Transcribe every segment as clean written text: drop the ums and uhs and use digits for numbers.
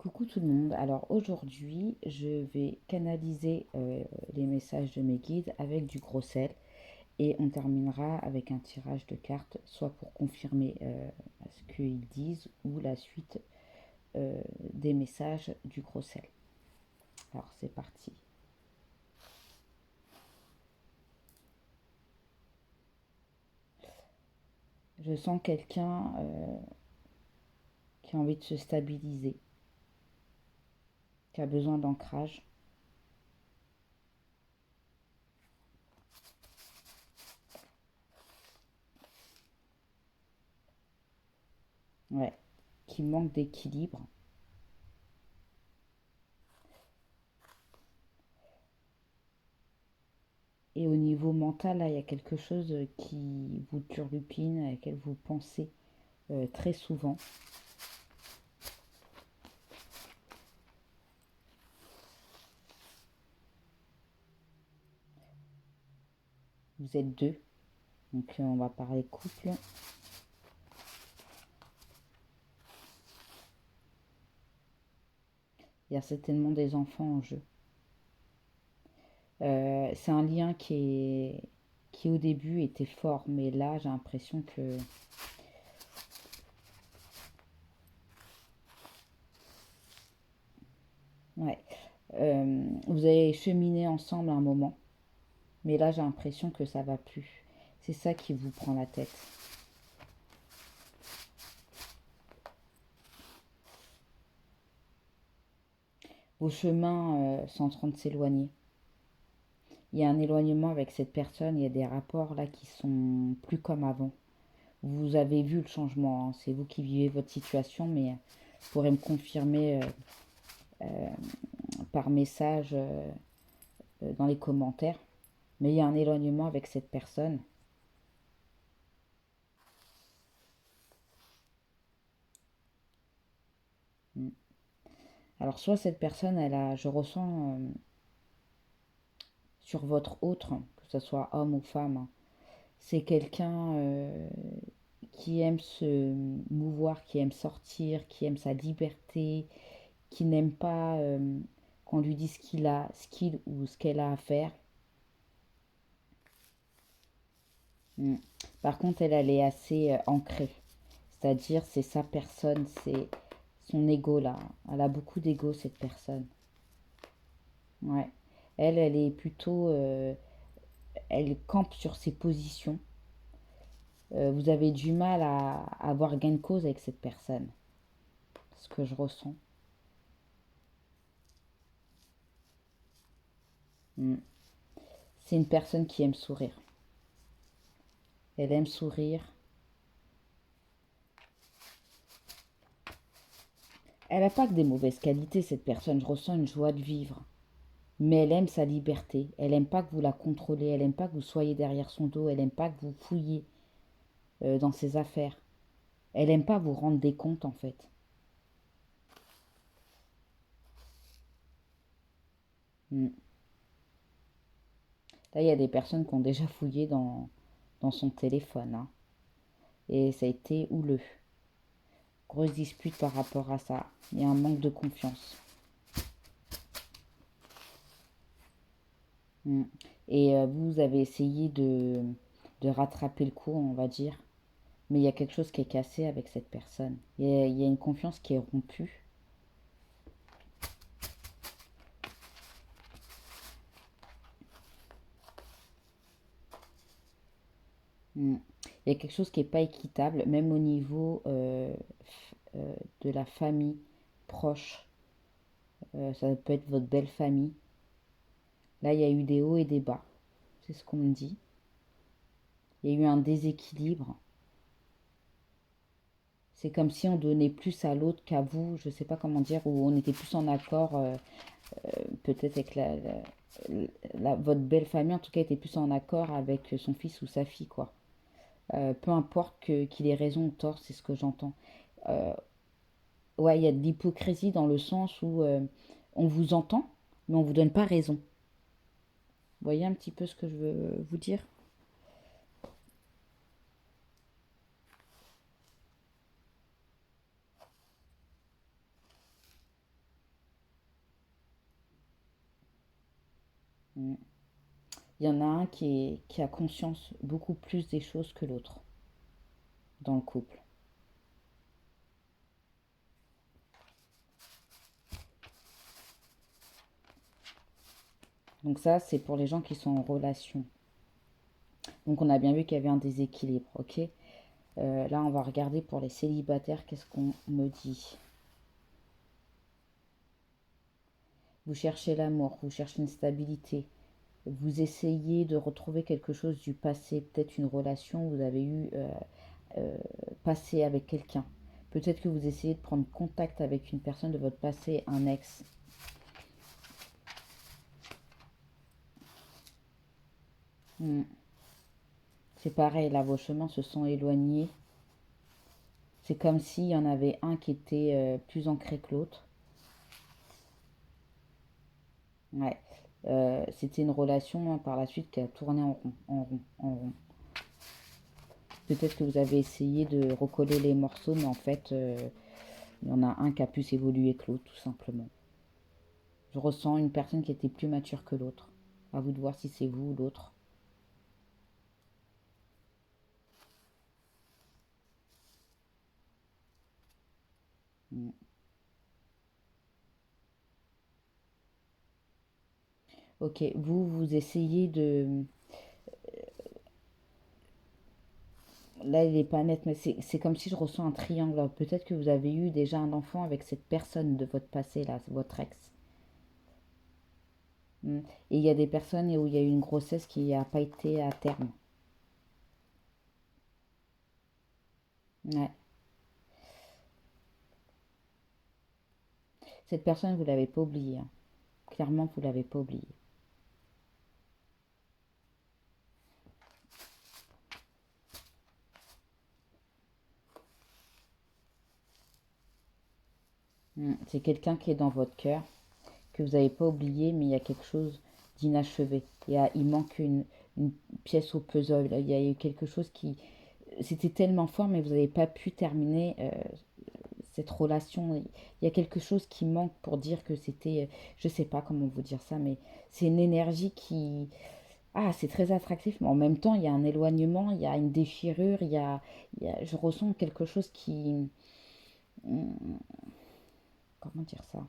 Coucou tout le monde. Alors aujourd'hui, je vais canaliser les messages de mes guides avec du gros sel et on terminera avec un tirage de cartes, soit pour confirmer ce qu'ils disent ou la suite euh, des messages du gros sel. Alors c'est parti. Je sens quelqu'un qui a envie de se stabiliser, qui a besoin d'ancrage. Ouais, qui manque d'équilibre. Et au niveau mental, là, il y a quelque chose qui vous turlupine, à laquelle vous pensez très souvent. Vous êtes deux, donc on va parler couple. Il y a certainement des enfants en jeu. C'est un lien qui au début était fort, mais là j'ai l'impression que ouais, vous avez cheminé ensemble un moment, mais là j'ai l'impression que ça va plus. C'est ça qui vous prend la tête. Vos chemins sont en train de s'éloigner. Il y a un éloignement avec cette personne, il y a des rapports là qui sont plus comme avant. Vous avez vu le changement, hein. C'est vous qui vivez votre situation, mais vous pourrez me confirmer par message dans les commentaires. Mais il y a un éloignement avec cette personne. Mm. Alors soit cette personne, je ressens sur votre autre, que ce soit homme ou femme, hein, c'est quelqu'un qui aime se mouvoir, qui aime sortir, qui aime sa liberté, qui n'aime pas qu'on lui dise ce qu'il ou ce qu'elle a à faire. Mm. Par contre, elle est assez ancrée. C'est-à-dire, c'est sa personne, c'est son ego là. Elle a beaucoup d'ego, cette personne. Ouais. Elle est plutôt. Elle campe sur ses positions. Vous avez du mal à avoir gain de cause avec cette personne. Ce que je ressens. Mm. C'est une personne qui aime sourire. Elle aime sourire. Elle n'a pas que des mauvaises qualités, cette personne. Je ressens une joie de vivre. Mais elle aime sa liberté. Elle aime pas que vous la contrôlez. Elle aime pas que vous soyez derrière son dos. Elle aime pas que vous fouilliez dans ses affaires. Elle aime pas vous rendre des comptes en fait. Mm. Là, il y a des personnes qui ont déjà fouillé dans son téléphone, hein. Et ça a été houleux. Grosse dispute par rapport à ça. Il y a un manque de confiance. Mm. Et vous avez essayé de rattraper le coup, on va dire. Mais il y a quelque chose qui est cassé avec cette personne. Il y a une confiance qui est rompue. Mm. Il y a quelque chose qui n'est pas équitable, même au niveau de la famille proche. Ça peut être votre belle famille. Là, il y a eu des hauts et des bas. C'est ce qu'on me dit. Il y a eu un déséquilibre. C'est comme si on donnait plus à l'autre qu'à vous. Je ne sais pas comment dire, ou on était plus en accord, peut-être avec votre belle famille, en tout cas, était plus en accord avec son fils ou sa fille, quoi. Peu importe qu'il ait raison ou tort, c'est ce que j'entends. Euh, ouais, il y a de l'hypocrisie dans le sens où on vous entend, mais on vous donne pas raison. Vous voyez un petit peu ce que je veux vous dire? Mm. Il y en a un qui a conscience beaucoup plus des choses que l'autre dans le couple. Donc ça, c'est pour les gens qui sont en relation. Donc on a bien vu qu'il y avait un déséquilibre, ok. Là, on va regarder pour les célibataires, qu'est-ce qu'on me dit. Vous cherchez l'amour, vous cherchez une stabilité, vous essayez de retrouver quelque chose du passé, peut-être une relation que vous avez eue euh, passée avec quelqu'un. Peut-être que vous essayez de prendre contact avec une personne de votre passé, un ex. Hmm. C'est pareil, là, vos chemins se sont éloignés. C'est comme s'il y en avait un qui était plus ancré que l'autre. Ouais. C'était une relation hein, par la suite qui a tourné en rond, en rond, en rond. Peut-être que vous avez essayé de recoller les morceaux, mais en fait, il y en a un qui a plus évolué que l'autre, tout simplement. Je ressens une personne qui était plus mature que l'autre. À vous de voir si c'est vous ou l'autre. Mm. Ok, vous essayez de... Là, il n'est pas net, mais c'est comme si je ressens un triangle. Alors, peut-être que vous avez eu déjà un enfant avec cette personne de votre passé, là, votre ex. Mm. Et il y a des personnes où il y a eu une grossesse qui n'a pas été à terme. Ouais. Cette personne, vous ne l'avez pas oubliée, hein. Clairement, vous ne l'avez pas oubliée. Mm. C'est quelqu'un qui est dans votre cœur, que vous n'avez pas oublié, mais il y a quelque chose d'inachevé. Il manque une pièce au puzzle. Il y a eu quelque chose qui... C'était tellement fort, mais vous n'avez pas pu terminer cette relation. Il y a quelque chose qui manque pour dire que c'était... Je sais pas comment vous dire ça, mais c'est une énergie qui... Ah, c'est très attractif, mais en même temps, il y a un éloignement, il y a une déchirure, je ressens quelque chose qui... Comment dire ça?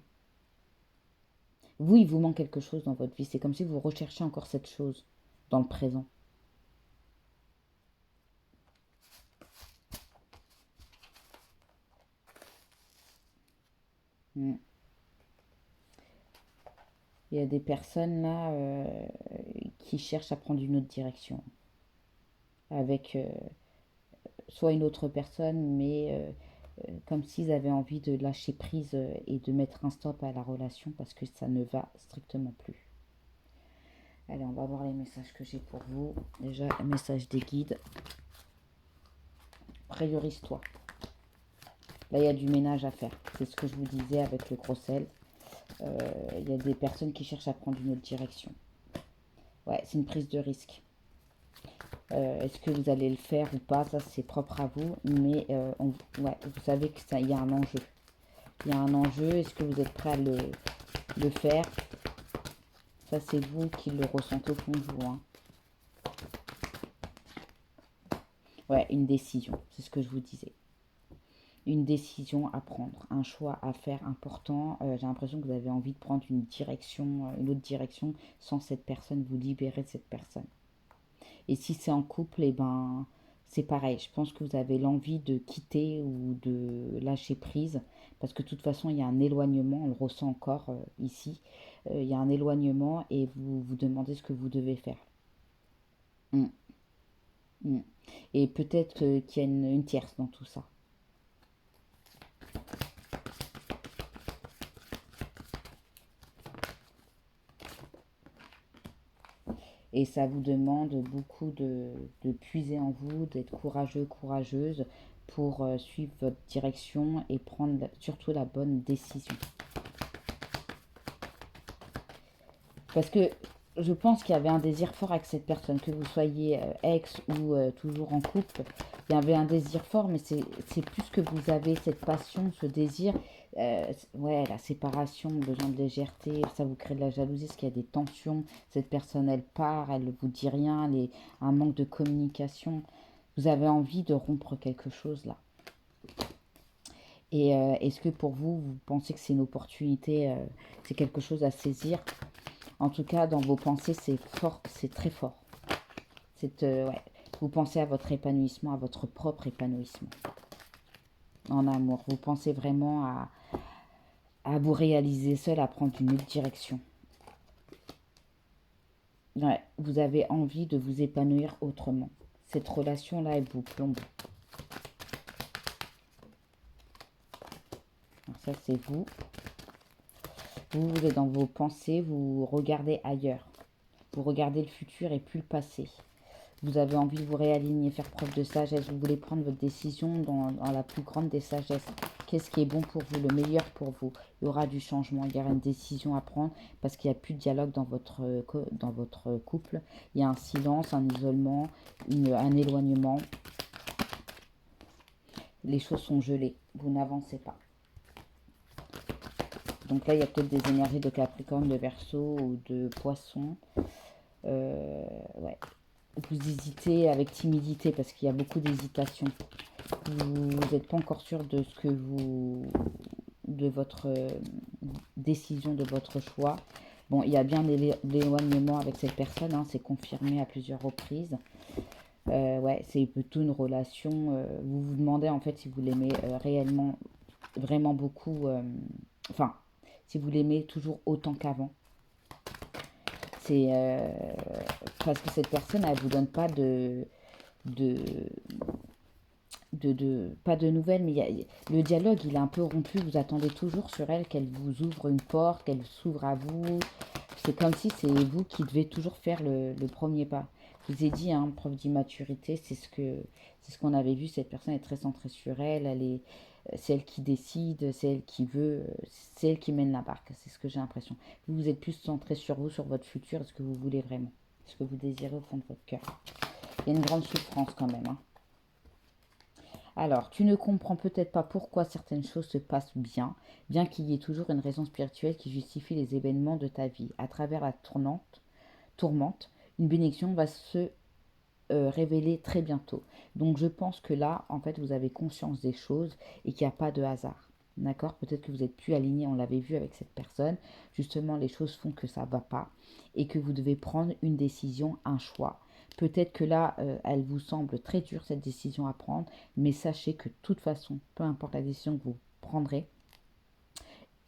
Vous, il vous manque quelque chose dans votre vie. C'est comme si vous recherchez encore cette chose dans le présent. Mm. Il y a des personnes là qui cherchent à prendre une autre direction. Avec soit une autre personne, mais comme s'ils avaient envie de lâcher prise et de mettre un stop à la relation parce que ça ne va strictement plus. Allez, on va voir les messages que j'ai pour vous. Déjà, message des guides. Priorise-toi. Là, il y a du ménage à faire. C'est ce que je vous disais avec le gros sel. Il y a des personnes qui cherchent à prendre une autre direction. Ouais, c'est une prise de risque. Est-ce que vous allez le faire ou pas? Ça, c'est propre à vous. Mais ouais, vous savez qu'il y a un enjeu. Il y a un enjeu. Est-ce que vous êtes prêt à le faire? Ça, c'est vous qui le ressentez au fond de vous, hein. Ouais, une décision. C'est ce que je vous disais. Une décision à prendre, un choix à faire important. J'ai l'impression que vous avez envie de prendre une direction, une autre direction sans cette personne, vous libérer de cette personne. Et si c'est en couple, eh ben, c'est pareil. Je pense que vous avez l'envie de quitter ou de lâcher prise parce que de toute façon, il y a un éloignement, on le ressent encore ici. Il y a un éloignement et vous vous demandez ce que vous devez faire. Mm, mm. Et peut-être qu'il y a une tierce dans tout ça. Et ça vous demande beaucoup de puiser en vous, d'être courageux, courageuse pour suivre votre direction et prendre surtout la bonne décision. Parce que je pense qu'il y avait un désir fort avec cette personne, que vous soyez ex ou toujours en couple. Il y avait un désir fort, mais c'est plus que vous avez cette passion, ce désir. Ouais, la séparation, besoin de légèreté, ça vous crée de la jalousie, parce qu'il y a des tensions. Cette personne, elle part, elle ne vous dit rien, un manque de communication. Vous avez envie de rompre quelque chose là. Et est-ce que pour vous, vous pensez que c'est une opportunité, c'est quelque chose à saisir? En tout cas, dans vos pensées, c'est fort, c'est très fort. Ouais. Vous pensez à votre épanouissement, à votre propre épanouissement en amour. Vous pensez vraiment à vous réaliser seul, à prendre une autre direction. Ouais, vous avez envie de vous épanouir autrement. Cette relation-là, elle vous plombe. Alors ça, c'est vous. Vous êtes dans vos pensées, vous regardez ailleurs. Vous regardez le futur et plus le passé. Vous avez envie de vous réaligner, faire preuve de sagesse. Vous voulez prendre votre décision dans la plus grande des sagesses. Qu'est-ce qui est bon pour vous, le meilleur pour vous? Il y aura du changement, il y aura une décision à prendre parce qu'il n'y a plus de dialogue dans votre couple. Il y a un silence, un isolement, un éloignement. Les choses sont gelées. Vous n'avancez pas. Donc là, il y a peut-être des énergies de Capricorne, de Verseau ou de Poisson. Ouais. Vous hésitez avec timidité parce qu'il y a beaucoup d'hésitation. Vous n'êtes pas encore sûr de ce que de votre décision, de votre choix. Bon, il y a bien l'éloignement avec cette personne, hein, c'est confirmé à plusieurs reprises. Ouais, c'est plutôt une relation. Vous vous demandez en fait si vous l'aimez réellement, vraiment beaucoup. Enfin, si vous l'aimez toujours autant qu'avant. C'est parce que cette personne, elle vous donne pas de, pas de nouvelles, mais le dialogue, il est un peu rompu. Vous attendez toujours sur elle qu'elle vous ouvre une porte, qu'elle s'ouvre à vous. C'est comme si c'est vous qui devez toujours faire le premier pas. Je vous ai dit, hein, preuve d'immaturité, c'est ce qu'on avait vu. Cette personne est très centrée sur elle. C'est elle qui décide, c'est elle qui veut, c'est elle qui mène la barque. C'est ce que j'ai l'impression. Vous êtes plus centré sur vous, sur votre futur, est-ce que vous voulez vraiment, est-ce que vous désirez au fond de votre cœur. Il y a une grande souffrance quand même, hein. Alors, tu ne comprends peut-être pas pourquoi certaines choses se passent bien qu'il y ait toujours une raison spirituelle qui justifie les événements de ta vie. À travers la tourmente, une bénédiction va se révéler très bientôt. Donc, je pense que là, en fait, vous avez conscience des choses et qu'il n'y a pas de hasard. D'accord? Peut-être que vous êtes plus aligné, on l'avait vu avec cette personne. Justement, les choses font que ça ne va pas et que vous devez prendre une décision, un choix. Peut-être que là, elle vous semble très dure, cette décision à prendre, mais sachez que de toute façon, peu importe la décision que vous prendrez,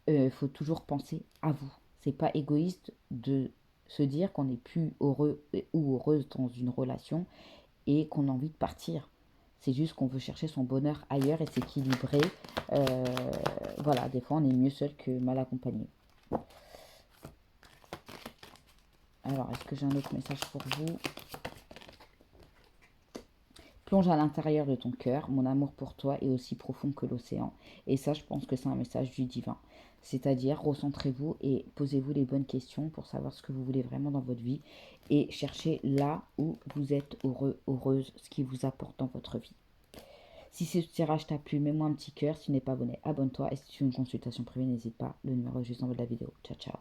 il faut toujours penser à vous. C'est pas égoïste de se dire qu'on n'est plus heureux ou heureuse dans une relation et qu'on a envie de partir. C'est juste qu'on veut chercher son bonheur ailleurs et s'équilibrer. Euh, voilà, des fois on est mieux seul que mal accompagné. Alors, est-ce que j'ai un autre message pour vous? Plonge à l'intérieur de ton cœur, mon amour pour toi est aussi profond que l'océan. Et ça, je pense que c'est un message du divin. C'est-à-dire, recentrez-vous et posez-vous les bonnes questions pour savoir ce que vous voulez vraiment dans votre vie. Et cherchez là où vous êtes heureux, heureuse, ce qui vous apporte dans votre vie. Si ce tirage t'a plu, mets-moi un petit cœur. Si tu n'es pas abonné, abonne-toi. Et si tu veux une consultation privée, n'hésite pas. Le numéro est juste en bas de la vidéo. Ciao, ciao.